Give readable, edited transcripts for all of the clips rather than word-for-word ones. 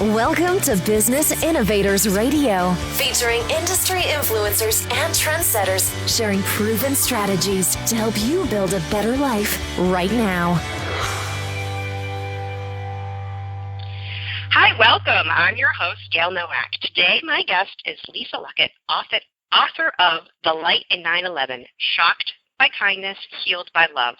Welcome to Business Innovators Radio, featuring industry influencers and trendsetters sharing proven strategies to help you build a better life right now. Hi, welcome. I'm your host, Gail Nowak. Today, my guest is Lisa Luckett, author of The Light in 9/11, Shocked by Kindness, Healed by Love.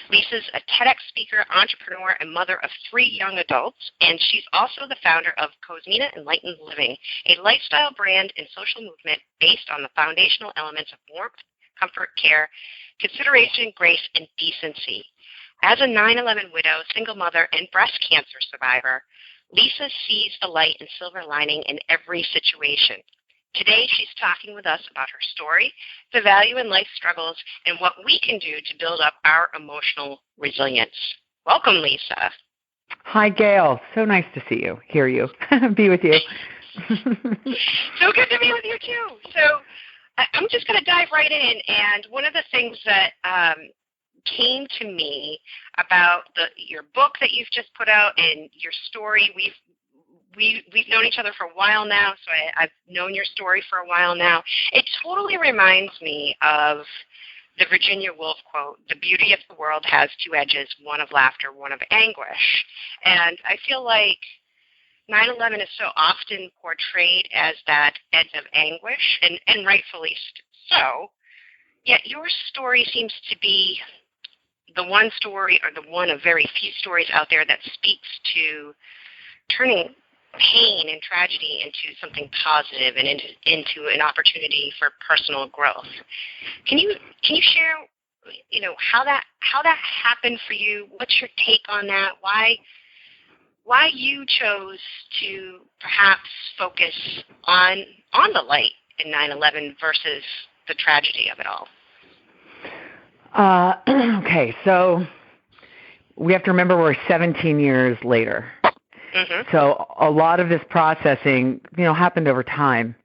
Lisa's a TEDx speaker, entrepreneur, and mother of 3 young adults, and she's also the founder of Cosmina Enlightened Living, a lifestyle brand and social movement based on the foundational elements of warmth, comfort, care, consideration, grace, and decency. As a 9/11 widow, single mother, and breast cancer survivor, Lisa sees the light and silver lining in every situation. Today, she's talking with us about her story, the value in life struggles, and what we can do to build up our emotional resilience. Welcome, Lisa. Hi, Gail. So nice to see you, hear you, be with you. So good to be with you, too. So I'm just going to dive right in. And one of the things that came to me about your book that you've just put out and your story, we've known each other for a while now, so I've known your story for a while now. It totally reminds me of the Virginia Woolf quote, "The beauty of the world has 2 edges, one of laughter, one of anguish." And I feel like 9/11 is so often portrayed as that edge of anguish, and rightfully so, yet your story seems to be the one story, or the one of very few stories out there that speaks to turning pain and tragedy into something positive and into an opportunity for personal growth. Can you share, how that happened for you? What's your take on that? Why you chose to perhaps focus on the light in 9/11 versus the tragedy of it all? Okay, so we have to remember we're 17 years later. Mm-hmm. So a lot of this processing, happened over time.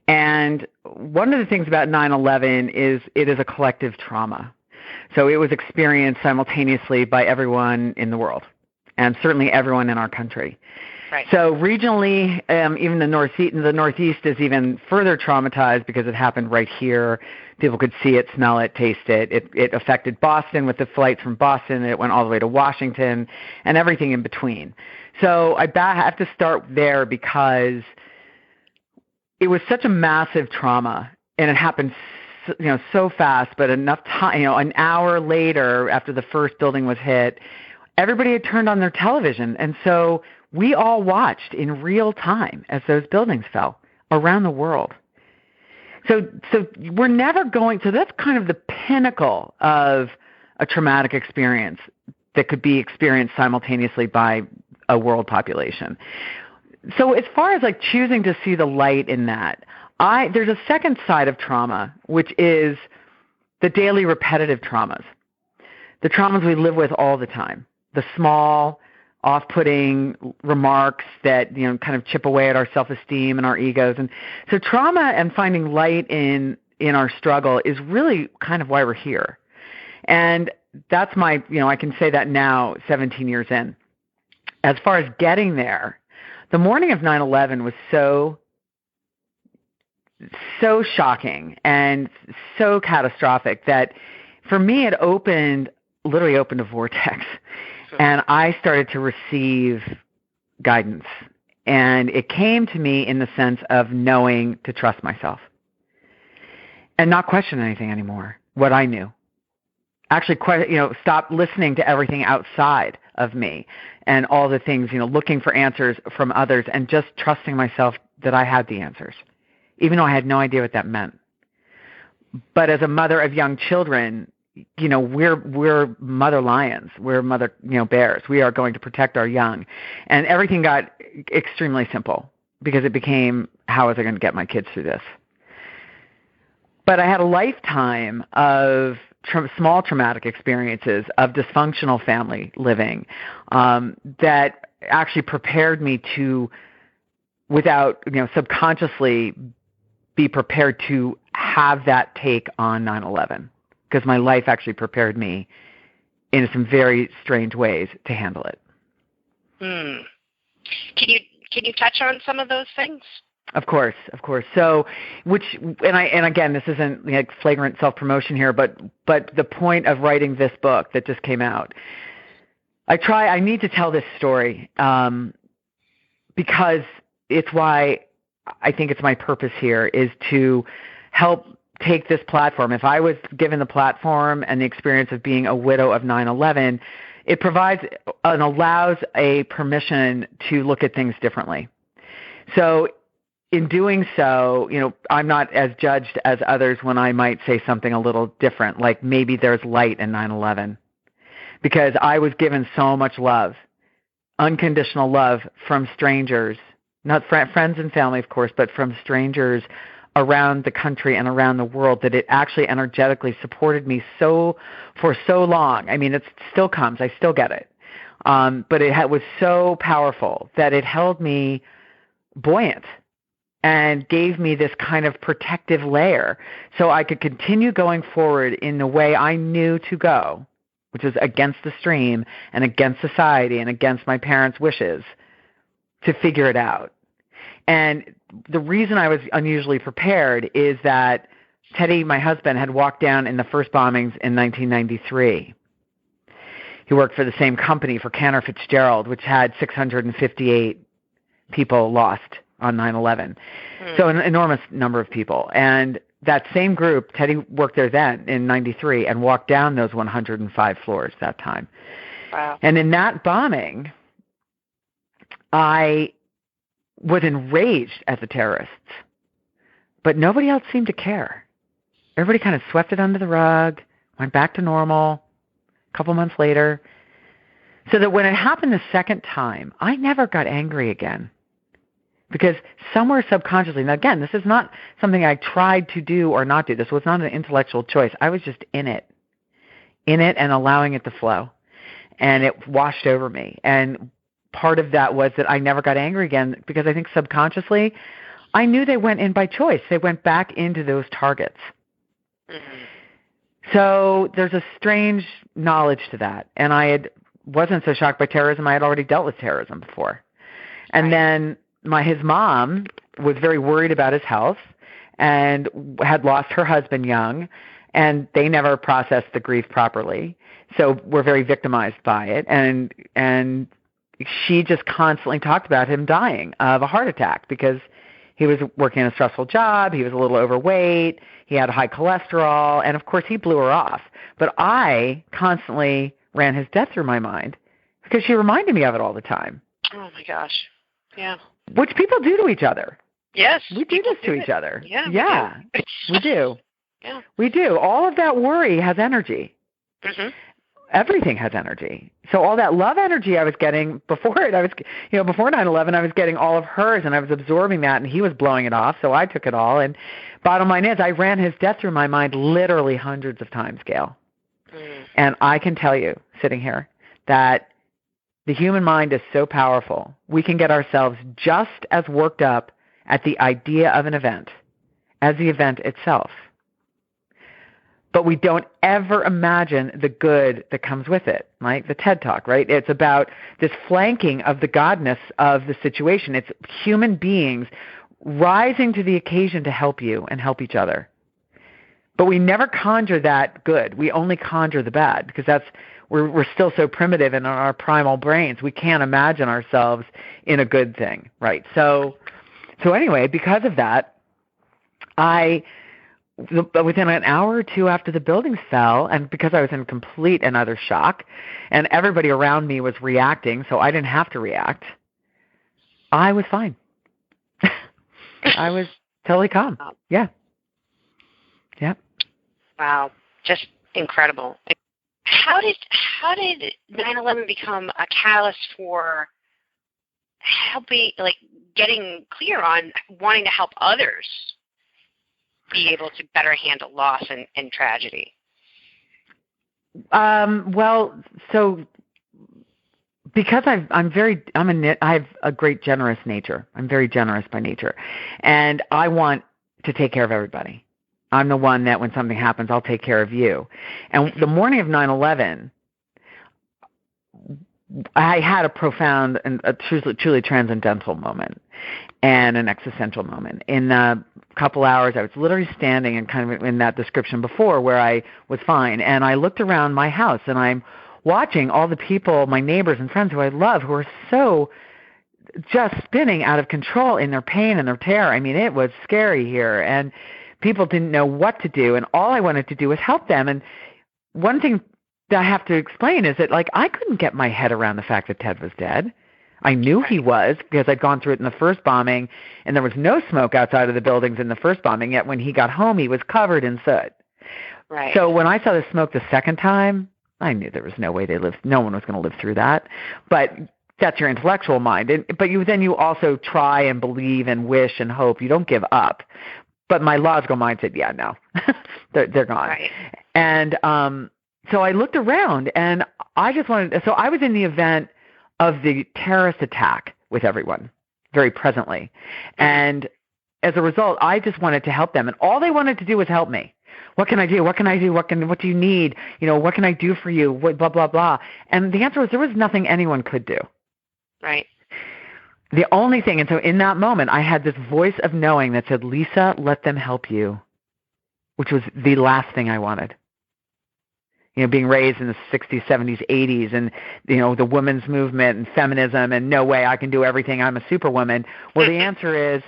And one of the things about 9/11 is it is a collective trauma. So it was experienced simultaneously by everyone in the world, and certainly everyone in our country. Right. So regionally, even the Northeast is even further traumatized because it happened right here. People could see it, smell it, taste it. It affected Boston with the flights from Boston. It went all the way to Washington and everything in between. So I have to start there because it was such a massive trauma, and it happened so fast, but enough time, an hour later after the first building was hit, everybody had turned on their television. And so we all watched in real time as those buildings fell around the world. So we're never going, so that's kind of the pinnacle of a traumatic experience that could be experienced simultaneously by a world population. So as far as choosing to see the light in that, there's a second side of trauma, which is the daily repetitive traumas, the traumas we live with all the time, the small, off-putting remarks that kind of chip away at our self-esteem and our egos. And so trauma and finding light in our struggle is really kind of why we're here. And that's my, I can say that now, 17 years in. As far as getting there, the morning of 9/11 was so shocking and so catastrophic that for me it literally opened a vortex. And I started to receive guidance. And it came to me in the sense of knowing to trust myself and not question anything anymore, what I knew. Actually, stop listening to everything outside of me and all the things, looking for answers from others and just trusting myself that I had the answers, even though I had no idea what that meant. But as a mother of young children, we're mother lions, we're mother, bears. We are going to protect our young. And everything got extremely simple because it became, how was I going to get my kids through this? But I had a lifetime of small traumatic experiences of dysfunctional family living that actually prepared me to, without, subconsciously be prepared to have that take on 9/11. Because my life actually prepared me in some very strange ways to handle it. Can Can you touch on some of those things? Of course. So, and again, this isn't like flagrant self-promotion here, but the point of writing this book that just came out, I need to tell this story because it's why I think it's my purpose here is to help take this platform. If I was given the platform and the experience of being a widow of 9/11, it provides and allows a permission to look at things differently. So in doing so, I'm not as judged as others when I might say something a little different, like maybe there's light in 9/11, because I was given so much love, unconditional love from strangers, not friends and family, of course, but from strangers around the country and around the world, that it actually energetically supported me for so long. I mean, it still comes. I still get it. But it was so powerful that it held me buoyant and gave me this kind of protective layer so I could continue going forward in the way I knew to go, which was against the stream and against society and against my parents' wishes, to figure it out. And the reason I was unusually prepared is that Teddy, my husband, had walked down in the first bombings in 1993. He worked for the same company, for Cantor Fitzgerald, which had 658 people lost on 9/11. So an enormous number of people. And that same group, Teddy worked there then in 93 and walked down those 105 floors that time. Wow. And in that bombing, I was enraged at the terrorists, but nobody else seemed to care. Everybody kind of swept it under the rug, went back to normal a couple months later, so that when it happened the second time, I never got angry again. Because somewhere subconsciously, now again, this is not something I tried to do or not do. This was not an intellectual choice. I was just in it and allowing it to flow. And it washed over me. And part of that was that I never got angry again, because I think subconsciously I knew they went in by choice. They went back into those targets. Mm-hmm. So there's a strange knowledge to that. And wasn't so shocked by terrorism. I had already dealt with terrorism before. And then his mom was very worried about his health and had lost her husband young, and they never processed the grief properly. So were very victimized by it. And she just constantly talked about him dying of a heart attack because he was working a stressful job. He was a little overweight. He had high cholesterol. And, of course, he blew her off. But I constantly ran his death through my mind because she reminded me of it all the time. Oh, my gosh. Yeah. Which people do to each other. Yes. We do this to each other. Yeah. We do. Yeah. We do. All of that worry has energy. Mm-hmm. Everything has energy. So all that love energy I was getting before it, before 9/11, I was getting all of hers, and I was absorbing that, and he was blowing it off, so I took it all. And bottom line is, I ran his death through my mind literally hundreds of times, Gail. And I can tell you, sitting here, that the human mind is so powerful. We can get ourselves just as worked up at the idea of an event as the event itself. But we don't ever imagine the good that comes with it, like the TED Talk, right? It's about this flanking of the godness of the situation. It's human beings rising to the occasion to help you and help each other. But we never conjure that good. We only conjure the bad, because we're still so primitive in our primal brains. We can't imagine ourselves in a good thing, right? So anyway, because of that, within an hour or two after the buildings fell, and because I was in complete and utter shock, and everybody around me was reacting, so I didn't have to react, I was fine. I was totally calm. Yeah. Yep. Wow. Just incredible. How did 9/11 become a catalyst for getting clear on wanting to help others be able to better handle loss and tragedy? Well, so because I have a great generous nature. I'm very generous by nature, and I want to take care of everybody. I'm the one that when something happens, I'll take care of you. And the morning of 9/11, I had a profound and a truly transcendental moment and an existential moment. In a couple hours, I was literally standing and kind of in that description before where I was fine. And I looked around my house and I'm watching all the people, my neighbors and friends who I love, who are so just spinning out of control in their pain and their terror. I mean, it was scary here. And people didn't know what to do. And all I wanted to do was help them. And one thing that I have to explain is that, like, I couldn't get my head around the fact that Ted was dead. I knew he was because I'd gone through it in the first bombing, and there was no smoke outside of the buildings in the first bombing, yet when he got home, he was covered in soot. Right. So when I saw the smoke the second time, I knew there was no way no one was going to live through that. But that's your intellectual mind. But you also try and believe and wish and hope. You don't give up. But my logical mind said, yeah, no, they're gone. Right. And so I looked around, and I just wanted – so I was in the event of the terrorist attack with everyone very presently. And as a result, I just wanted to help them. And all they wanted to do was help me. What can I do? What can I do? What do you need? What can I do for you? Blah, blah, blah. And the answer was there was nothing anyone could do. Right. The only thing – and so in that moment, I had this voice of knowing that said, Lisa, let them help you, which was the last thing I wanted. Being raised in the 60s, 70s, 80s, and, the women's movement and feminism and no way I can do everything, I'm a superwoman. Well, the answer is,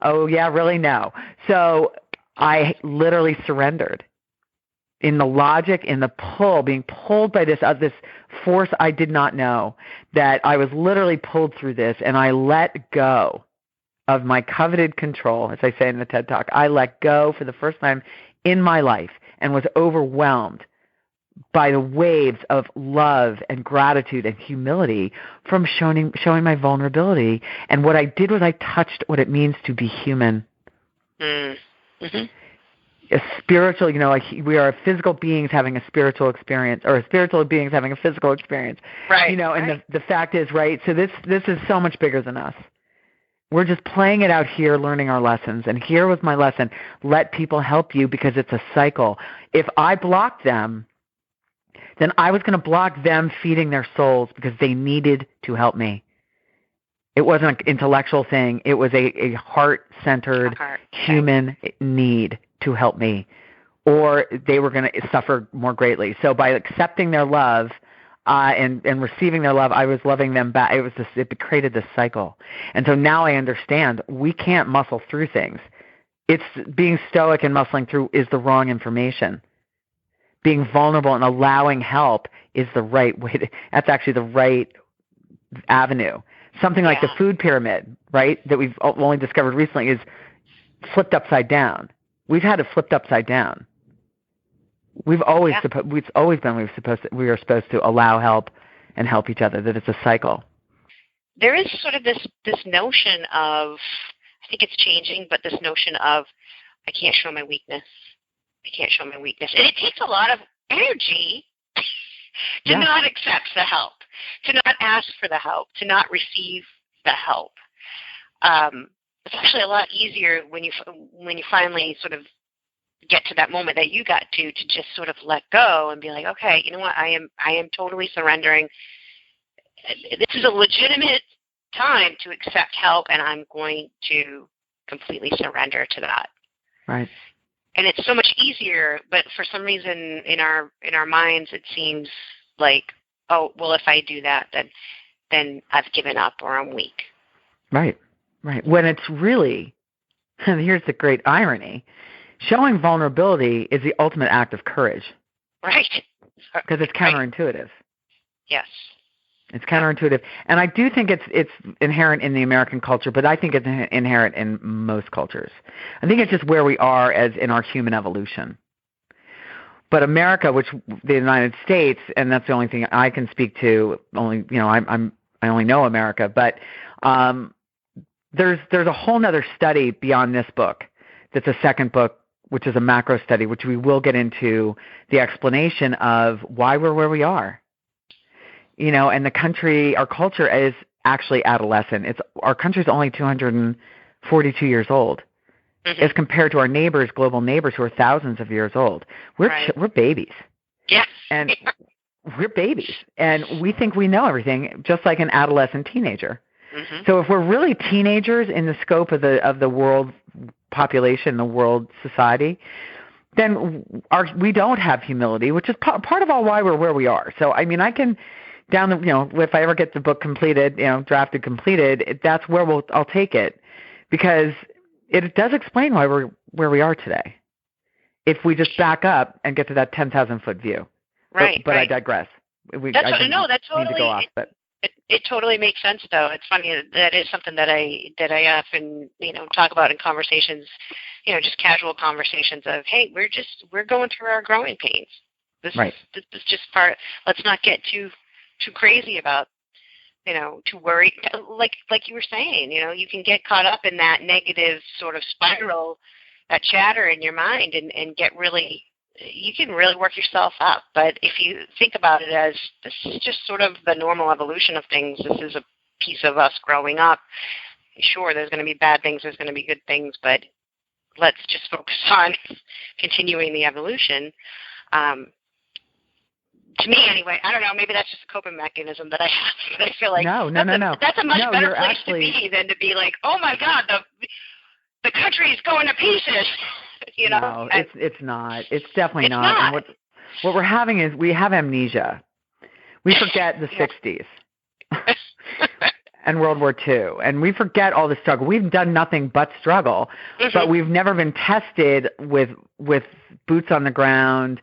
oh, yeah, really, no. So I literally surrendered in the logic, in the pull, being pulled by this force I did not know, that I was literally pulled through this, and I let go of my coveted control, as I say in the TED Talk. I let go for the first time in my life and was overwhelmed by the waves of love and gratitude and humility from showing my vulnerability. And what I did was I touched what it means to be human. Mm-hmm. A spiritual, we are physical beings having a spiritual experience, or spiritual beings having a physical experience. Right. And right. The fact is, right, so this is so much bigger than us. We're just playing it out here, learning our lessons. And here was my lesson. Let people help you because it's a cycle. If I blocked them, then I was going to block them feeding their souls because they needed to help me. It wasn't an intellectual thing. It was a heart-centered human need to help me, or they were going to suffer more greatly. So by accepting their love and receiving their love, I was loving them back. It created this cycle. And so now I understand we can't muscle through things. It's being stoic and muscling through is the wrong information. Being vulnerable and allowing help is the right way. That's actually the right avenue. Something like the food pyramid, right, that we've only discovered recently is flipped upside down. We've had it flipped upside down. We've always we are supposed to allow help and help each other. That it's a cycle. There is sort of this notion of, I think it's changing, but this notion of I can't show my weakness. I can't show my weakness. And it takes a lot of energy to not accept the help, to not ask for the help, to not receive the help. It's actually a lot easier when you finally sort of get to that moment that you got to just sort of let go and be like, okay, you know what, I am totally surrendering. This is a legitimate time to accept help, and I'm going to completely surrender to that. Right. And it's so much easier, but for some reason in our minds it seems like, oh, well, if I do that, then I've given up or I'm weak. Right. When it's really, and here's the great irony, showing vulnerability is the ultimate act of courage. Right. Because it's counterintuitive. Yes. It's counterintuitive. And I do think it's inherent in the American culture, but I think it's inherent in most cultures. I think it's just where we are as in our human evolution. But America, which the United States, and that's the only thing I can speak to, I only know America, but there's a whole other study beyond this book that's a second book, which is a macro study, which we will get into the explanation of why we're where we are. And the country, our culture is actually adolescent. Our country's only 242 years old, as compared to our neighbors, global neighbors, who are thousands of years old. We're babies. Yes. And we're babies, and we think we know everything, just like an adolescent teenager. Mm-hmm. So if we're really teenagers in the scope of the world population, the world society, then we don't have humility, which is part of why we're where we are. So, I mean, I can if I ever get the book completed, drafted, completed, that's where I'll take it, because it does explain why we're where we are today. If we just back up and get to that 10,000-foot view. Right. But right. I digress. That's totally. Need to go off, but. It totally makes sense, though. It's funny that is something that I often talk about in conversations, just casual conversations of, hey, we're going through our growing pains. This is just part. Let's not get too crazy about to worry. Like you were saying, you can get caught up in that negative sort of spiral, that chatter in your mind, and get really. You can really work yourself up. But if you think about it as this is just sort of the normal evolution of things, this is a piece of us growing up. Sure, there's going to be bad things, there's going to be good things, but let's just focus on continuing the evolution. To me, anyway, I don't know, maybe that's just a coping mechanism that I have. But I feel like no. That's a much better place to be than to be like, oh my God, the country is going to pieces. No, it's not. It's definitely not. And what we're having is we have amnesia. We forget the 60s and World War II, and we forget all the struggle. We've done nothing but struggle, but we've never been tested with boots on the ground,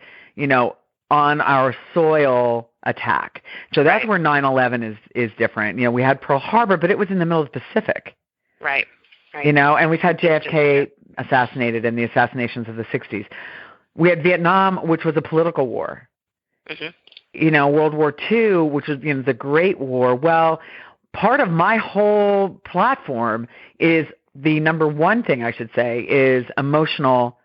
on our soil attack. So that's where 9/11 is different. We had Pearl Harbor, but it was in the middle of the Pacific. Right. And we've had JFK assassinated in the assassinations of the 60s. We had Vietnam, which was a political war. World War II, which was the Great War. Well, part of my whole platform is the number one thing I should say is emotional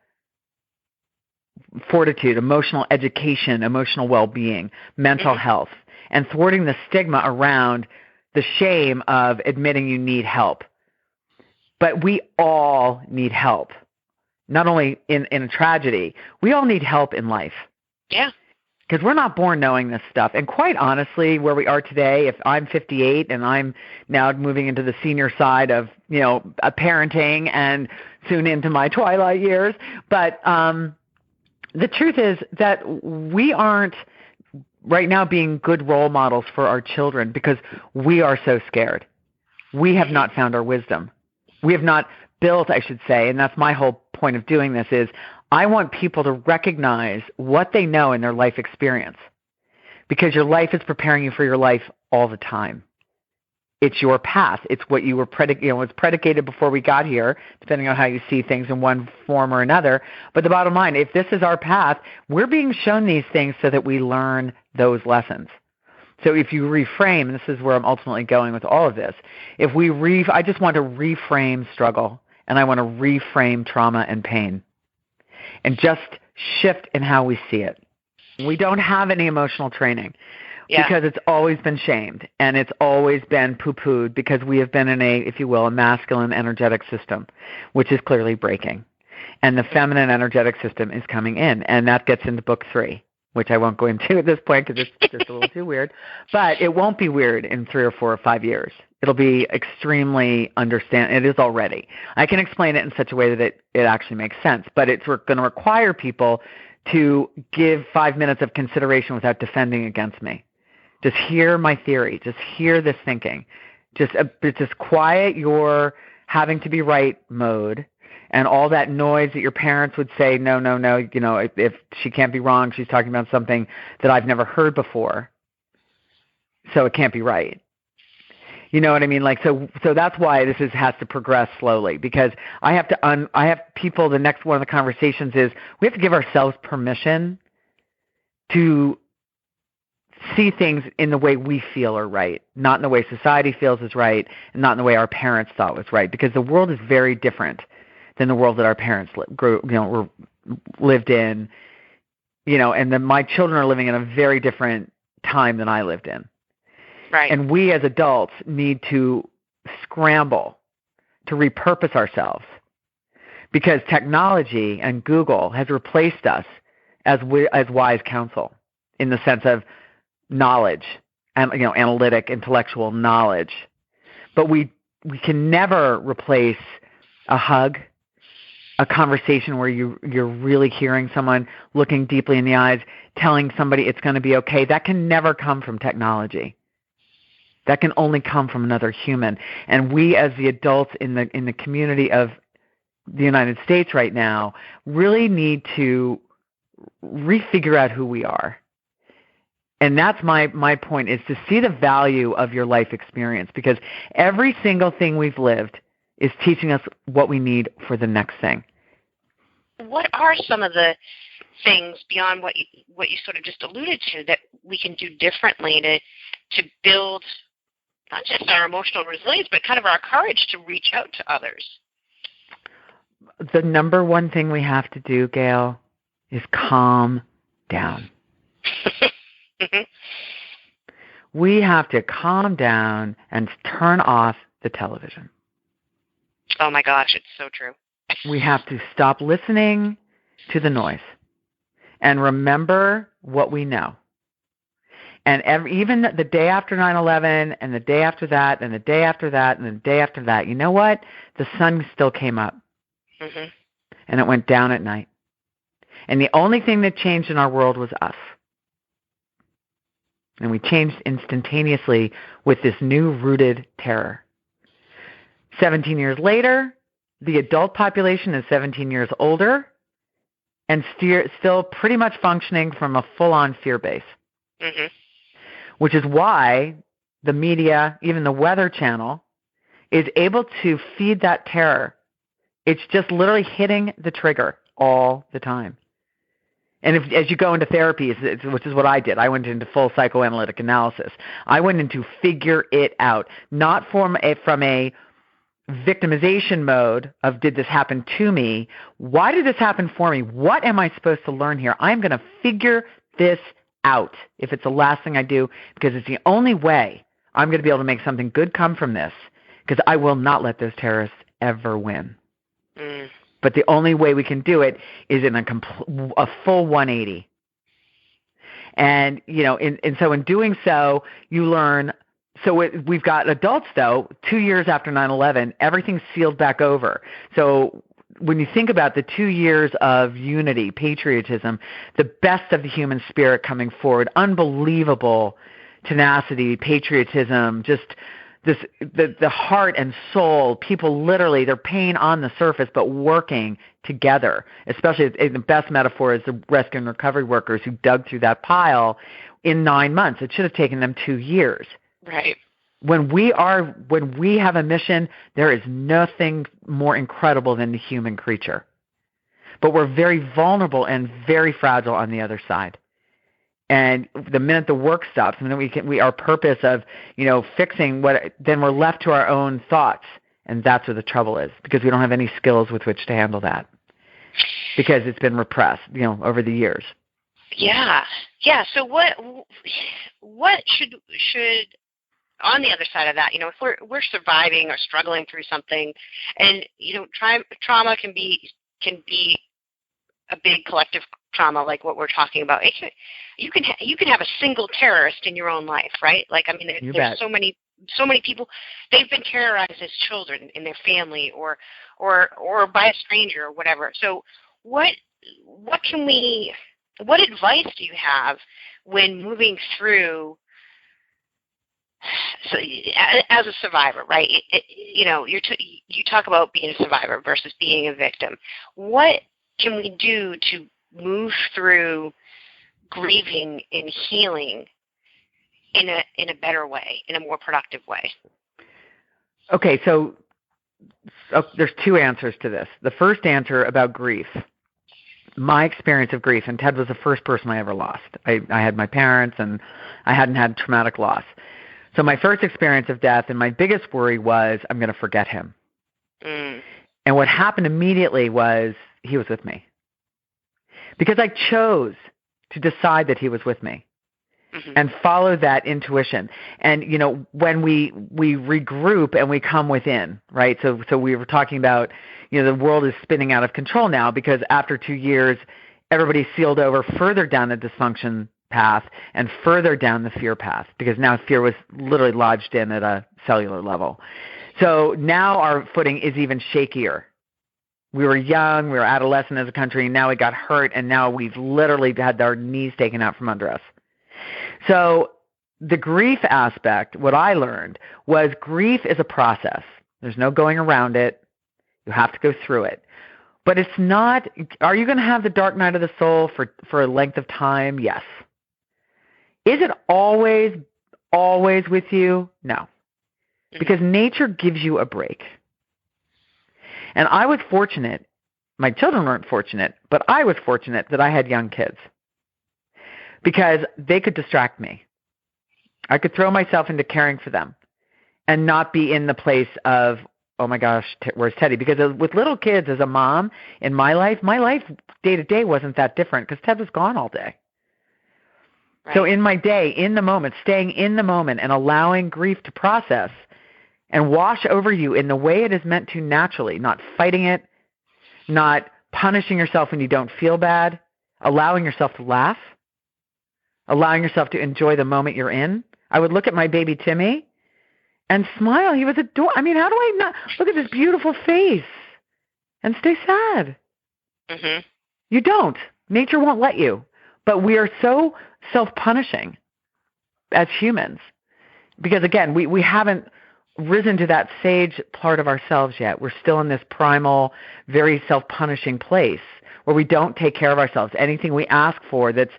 fortitude, emotional education, emotional well-being, mental health, and thwarting the stigma around the shame of admitting you need help. But we all need help, not only in a tragedy. We all need help in life. Yeah. Because we're not born knowing this stuff. And quite honestly, where we are today, if I'm 58 and I'm now moving into the senior side of, parenting and soon into my twilight years, but the truth is that we aren't right now being good role models for our children because we are so scared. We have not found our wisdom. We have not built, I should say, and that's my whole point of doing this is I want people to recognize what they know in their life experience because your life is preparing you for your life all the time. It's your path. It's what you were it's predicated before we got here, depending on how you see things in one form or another. But the bottom line, if this is our path, we're being shown these things so that we learn those lessons. So if you reframe, and this is where I'm ultimately going with all of this, I just want to reframe struggle, and I want to reframe trauma and pain, and just shift in how we see it. We don't have any emotional training because it's always been shamed, and it's always been poo-pooed because we have been in a masculine energetic system, which is clearly breaking. And the feminine energetic system is coming in, and that gets into book 3. Which I won't go into at this point because it's just a little too weird. But it won't be weird in 3 or 4 or 5 years. It'll be extremely it is already. I can explain it in such a way that it actually makes sense. But it's going to require people to give 5 minutes of consideration without defending against me. Just hear my theory. Just hear this thinking. Just quiet your having to be right mode. And all that noise that your parents would say, no, if she can't be wrong, she's talking about something that I've never heard before, so it can't be right. You know what I mean? So that's why this has to progress slowly because I have people. The next one of the conversations is we have to give ourselves permission to see things in the way we feel are right, not in the way society feels is right, and not in the way our parents thought was right. Because the world is very different than the world that our parents lived in, and then my children are living in a very different time than I lived in. Right. And we as adults need to scramble to repurpose ourselves because technology and Google has replaced us as wise counsel in the sense of knowledge and analytic, intellectual knowledge. But we can never replace a hug, a conversation where you're really hearing someone, looking deeply in the eyes, telling somebody it's going to be okay. That can never come from technology. That can only come from another human. And we, as the adults in the community of the United States right now, really need to refigure out who we are. And that's my point, is to see the value of your life experience, because every single thing we've lived is teaching us what we need for the next thing. What are some of the things beyond what you sort of just alluded to that we can do differently to build not just our emotional resilience, but kind of our courage to reach out to others? The number one thing we have to do, Gail, is calm down. Mm-hmm. We have to calm down and turn off the television. Oh my gosh, it's so true. We have to stop listening to the noise and remember what we know. And even the day after 9/11 and the day after that and the day after that and the day after that, you know what? The sun still came up. Mm-hmm. And it went down at night. And the only thing that changed in our world was us. And we changed instantaneously with this new rooted terror. 17 years later, the adult population is 17 years older and still pretty much functioning from a full-on fear base. Mm-hmm. Which is why the media, even the Weather Channel, is able to feed that terror. It's just literally hitting the trigger all the time. And as you go into therapy, which is what I did, I went into full psychoanalytic analysis. I went into figure it out, not from a victimization mode of did this happen to me? Why did this happen for me? What am I supposed to learn here? I'm going to figure this out if it's the last thing I do, because it's the only way I'm going to be able to make something good come from this, because I will not let those terrorists ever win. Mm. But the only way we can do it is in a full 180. And, so in doing so, you learn. So we've got adults, though, 2 years after 9/11, everything's sealed back over. So when you think about the 2 years of unity, patriotism, the best of the human spirit coming forward, unbelievable tenacity, patriotism, just the heart and soul, people literally, they're pain on the surface, but working together, especially the best metaphor is the rescue and recovery workers who dug through that pile in 9 months. It should have taken them 2 years. Right. When we have a mission, there is nothing more incredible than the human creature. But we're very vulnerable and very fragile on the other side. And the minute the work stops, and then our purpose of, fixing then we're left to our own thoughts. And that's where the trouble is, because we don't have any skills with which to handle that, because it's been repressed, over the years. Yeah. Yeah. So what should on the other side of that, if we're surviving or struggling through something, and trauma can be a big collective trauma, like what we're talking about. You can have a single terrorist in your own life, right? Like, I mean, there's so many people, they've been terrorized as children in their family or by a stranger or whatever. So what advice do you have when moving through? So, as a survivor, right? You talk about being a survivor versus being a victim. What can we do to move through grieving and healing in a better way, in a more productive way? Okay, so there's two answers to this. The first answer about grief. My experience of grief, and Ted was the first person I ever lost. I had my parents, and I hadn't had traumatic loss. So my first experience of death, and my biggest worry was, I'm going to forget him. Mm. And what happened immediately was he was with me. Because I chose to decide that he was with me, mm-hmm. and follow that intuition. And, when we regroup and we come within, right? So we were talking about, the world is spinning out of control now, because after 2 years, everybody's sealed over further down the dysfunction path and further down the fear path, because now fear was literally lodged in at a cellular level. So now our footing is even shakier. We were young, we were adolescent as a country, and now we got hurt, and now we've literally had our knees taken out from under us. So the grief aspect, what I learned was grief is a process. There's no going around it. You have to go through it. But it's not, are you going to have the dark night of the soul for a length of time? Yes. Is it always with you? No. Because nature gives you a break. And I was fortunate, my children weren't fortunate, but I was fortunate that I had young kids because they could distract me. I could throw myself into caring for them and not be in the place of, oh my gosh, where's Teddy? Because with little kids as a mom in my life day to day wasn't that different because Ted was gone all day. Right. So in my day, in the moment, staying in the moment and allowing grief to process and wash over you in the way it is meant to naturally, not fighting it, not punishing yourself when you don't feel bad, allowing yourself to laugh, allowing yourself to enjoy the moment you're in. I would look at my baby Timmy and smile. He was adorable. I mean, how do I not look at this beautiful face and stay sad? Mm-hmm. You don't. Nature won't let you. But we are so self-punishing as humans because, again, we haven't risen to that sage part of ourselves yet. We're still in this primal, very self-punishing place where we don't take care of ourselves. Anything we ask for that's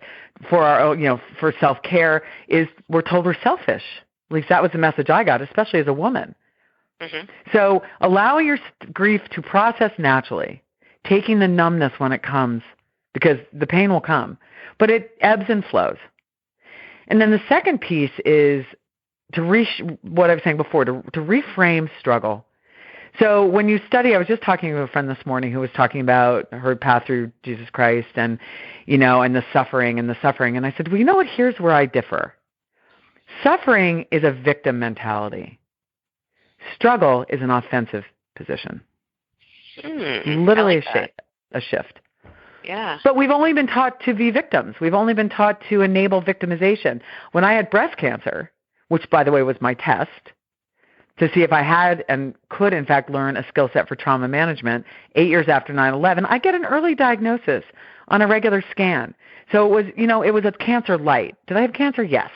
for our own, for self-care is we're told we're selfish. At least that was the message I got, especially as a woman. Mm-hmm. So allowing your grief to process naturally, taking the numbness when it comes, because the pain will come, but it ebbs and flows. And then the second piece is what I was saying before, to reframe struggle. So when you study, I was just talking to a friend this morning who was talking about her path through Jesus Christ and, and the suffering. And I said, well, you know what? Here's where I differ. Suffering is a victim mentality. Struggle is an offensive position. Literally a shift. Yeah. But we've only been taught to be victims. We've only been taught to enable victimization. When I had breast cancer, which, by the way, was my test to see if I had and could, in fact, learn a skill set for trauma management, 8 years after 9/11, I get an early diagnosis on a regular scan. So it was, it was a cancer light. Did I have cancer? Yes.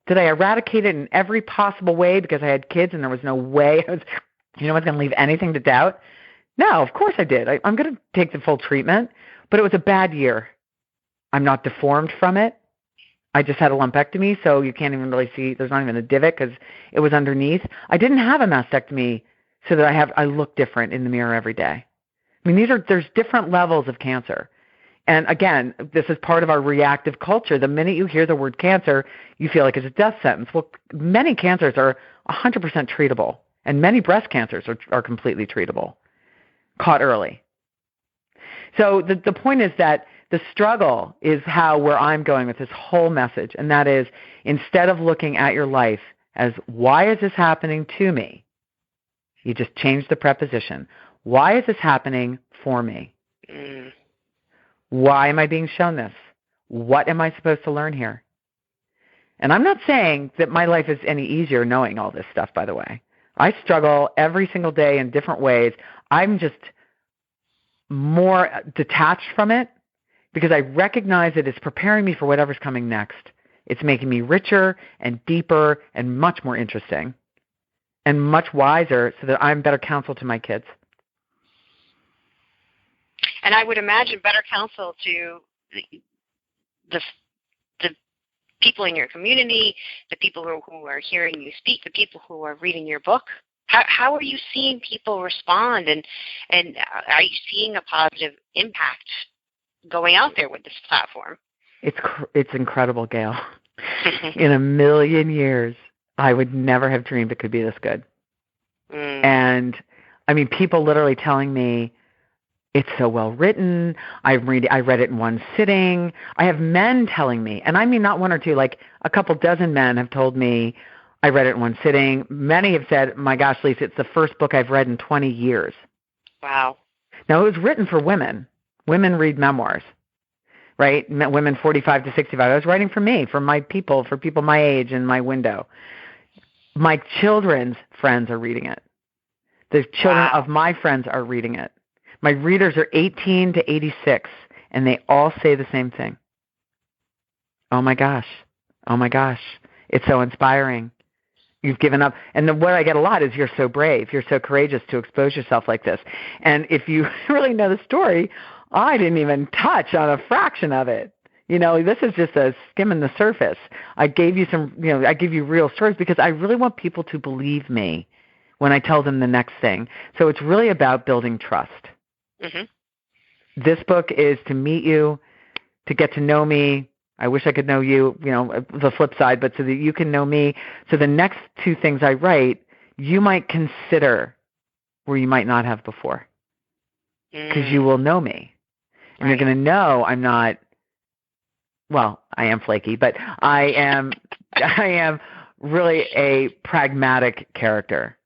Did I eradicate it in every possible way because I had kids and there was no way I was going to leave anything to doubt? No, of course I did. I'm going to take the full treatment, but it was a bad year. I'm not deformed from it. I just had a lumpectomy, so you can't even really see. There's not even a divot because it was underneath. I didn't have a mastectomy so that I look different in the mirror every day. I mean, there's different levels of cancer. And again, this is part of our reactive culture. The minute you hear the word cancer, you feel like it's a death sentence. Well, many cancers are 100% treatable, and many breast cancers are completely treatable, caught early. So the point is that the struggle is where I'm going with this whole message, and that is instead of looking at your life as why is this happening to me, you just change the preposition. Why is this happening for me? Why am I being shown this? What am I supposed to learn here? And I'm not saying that my life is any easier knowing all this stuff, by the way. I struggle every single day in different ways. I'm just more detached from it because I recognize that it's preparing me for whatever's coming next. It's making me richer and deeper and much more interesting and much wiser so that I'm better counsel to my kids. And I would imagine better counsel to the people in your community, the people who are hearing you speak, the people who are reading your book. How are you seeing people respond, and are you seeing a positive impact going out there with this platform? It's incredible, Gail. In a million years, I would never have dreamed it could be this good. And I mean, people literally telling me it's so well written. I read it in one sitting. I have men telling me, and I mean not one or two, like a couple dozen men have told me I read it in one sitting. Many have said, my gosh, Lisa, it's the first book I've read in 20 years. Wow. Now, it was written for women. Women read memoirs. right? Women 45 to 65. I was writing for me, for my people, for people my age in my window. My children's friends are reading it. The children of my friends are reading it. My readers are 18 to 86, and they all say the same thing. Oh, my gosh. Oh, my gosh. It's so inspiring. You've given up. And what I get a lot is you're so brave. You're so courageous to expose yourself like this. And if you really know the story, I didn't even touch on a fraction of it. This is just a skimming the surface. I gave you I give you real stories because I really want people to believe me when I tell them the next thing. So it's really about building trust. Mm-hmm. This book is to meet you, to get to know me. I wish I could know you, the flip side, but so that you can know me. So the next two things I write, you might consider where you might not have before because you will know me. And you're going to know I'm not, well, I am flaky, but I am really a pragmatic character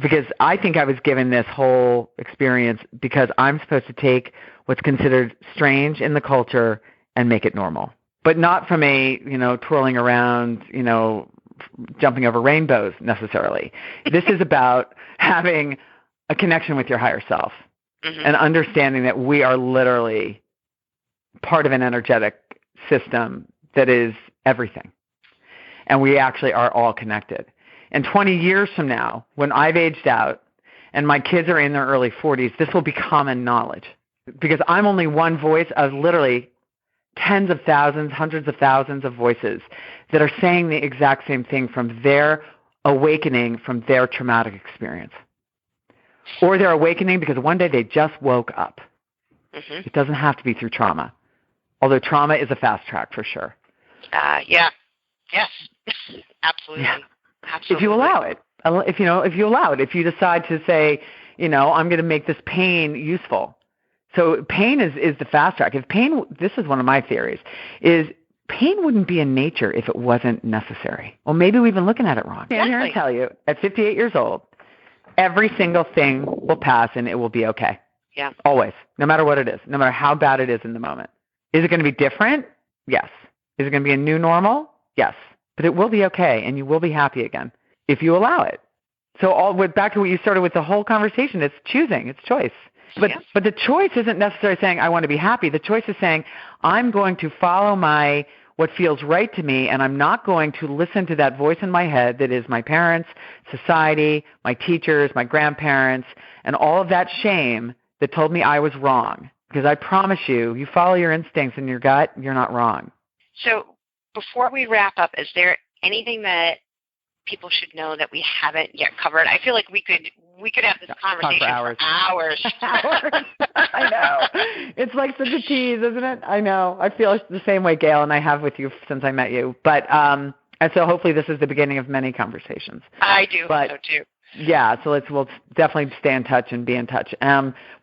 because I think I was given this whole experience because I'm supposed to take what's considered strange in the culture and make it normal, but not from a, twirling around, jumping over rainbows necessarily. This is about having a connection with your higher self and understanding that we are literally part of an energetic system that is everything. And we actually are all connected. And 20 years from now, when I've aged out and my kids are in their early 40s, this will be common knowledge because I'm only one voice of literally tens of thousands, hundreds of thousands of voices that are saying the exact same thing from their awakening from their traumatic experience. Or they're awakening because one day they just woke up. Mm-hmm. It doesn't have to be through trauma, although trauma is a fast track for sure. Yeah. Yes. Absolutely. Yeah. Absolutely. If you allow it. If you decide to say, I'm going to make this pain useful. So pain is the fast track. If pain, this is one of my theories, is pain wouldn't be in nature if it wasn't necessary. Well, maybe we've been looking at it wrong. I'm here to tell you, at 58 years old, every single thing will pass and it will be okay. Yeah. Always, no matter what it is, no matter how bad it is in the moment. Is it going to be different? Yes. Is it going to be a new normal? Yes. But it will be okay and you will be happy again if you allow it. So back to what you started with the whole conversation, it's choosing, it's choice. But the choice isn't necessarily saying I want to be happy. The choice is saying I'm going to follow what feels right to me, and I'm not going to listen to that voice in my head that is my parents, society, my teachers, my grandparents, and all of that shame that told me I was wrong. Because I promise you follow your instincts and your gut, you're not wrong. So before we wrap up, is there anything that people should know that we haven't yet covered? I feel like we could have this conversation for hours. I know. It's like such a tease, isn't it? I know. I feel the same way, Gail, and I have with you since I met you. But and so hopefully this is the beginning of many conversations. I do hope so too. Yeah, so we'll definitely stay in touch and be in touch.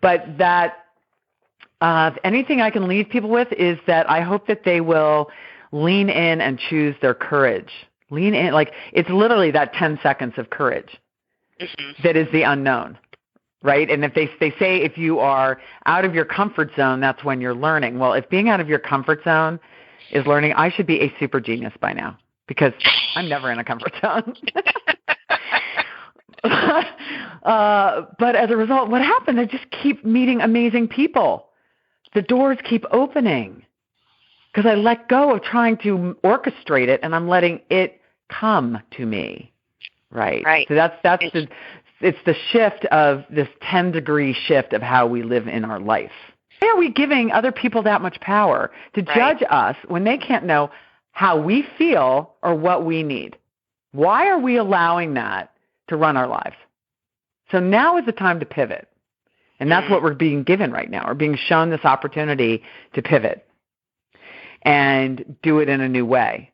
But that anything I can leave people with is that I hope that they will lean in and choose their courage. Lean in, like it's literally that 10 seconds of courage that is the unknown, right? And if they say if you are out of your comfort zone, that's when you're learning. Well, if being out of your comfort zone is learning, I should be a super genius by now because I'm never in a comfort zone. But as a result, what happened? I just keep meeting amazing people. The doors keep opening. Because I let go of trying to orchestrate it, and I'm letting it come to me, right? So it's the shift of this 10-degree shift of how we live in our life. Why are we giving other people that much power to judge us when they can't know how we feel or what we need? Why are we allowing that to run our lives? So now is the time to pivot, and that's what we're being given right now. We're being shown this opportunity to pivot and do it in a new way.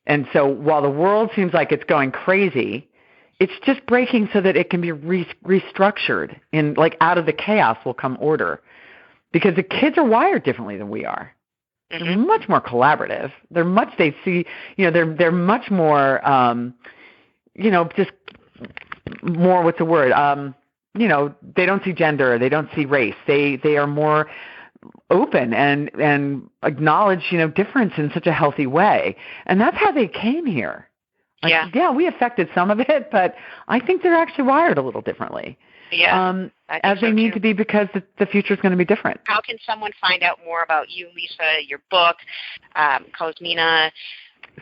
And so while the world seems like it's going crazy, it's just breaking so that it can be restructured. And like out of the chaos will come order. Because the kids are wired differently than we are. They're much more collaborative. They're much more, just more, what's the word? They don't see gender. They don't see race. They are more open and acknowledge, difference in such a healthy way. And that's how they came here. Yeah, we affected some of it, but I think they're actually wired a little differently. Yeah, as they need to be, because the future is going to be different. How can someone find out more about you, Lisa, your book, Cosmina?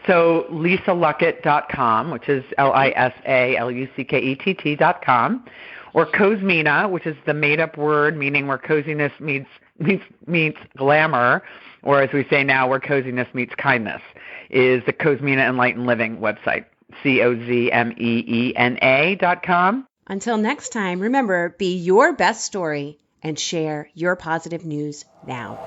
So LisaLuckett.com, which is LisaLuckett.com, or Cosmina, which is the made-up word meaning where coziness meets glamour, or as we say now, where coziness meets kindness, is the Cosmina Enlightened Living website, COZMEENA.com. Until next time, remember, be your best story and share your positive news now.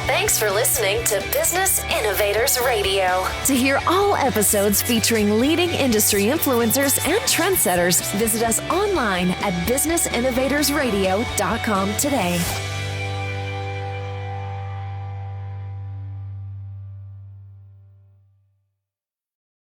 Thanks for listening to Business Innovators Radio. To hear all episodes featuring leading industry influencers and trendsetters, visit us online at businessinnovatorsradio.com today.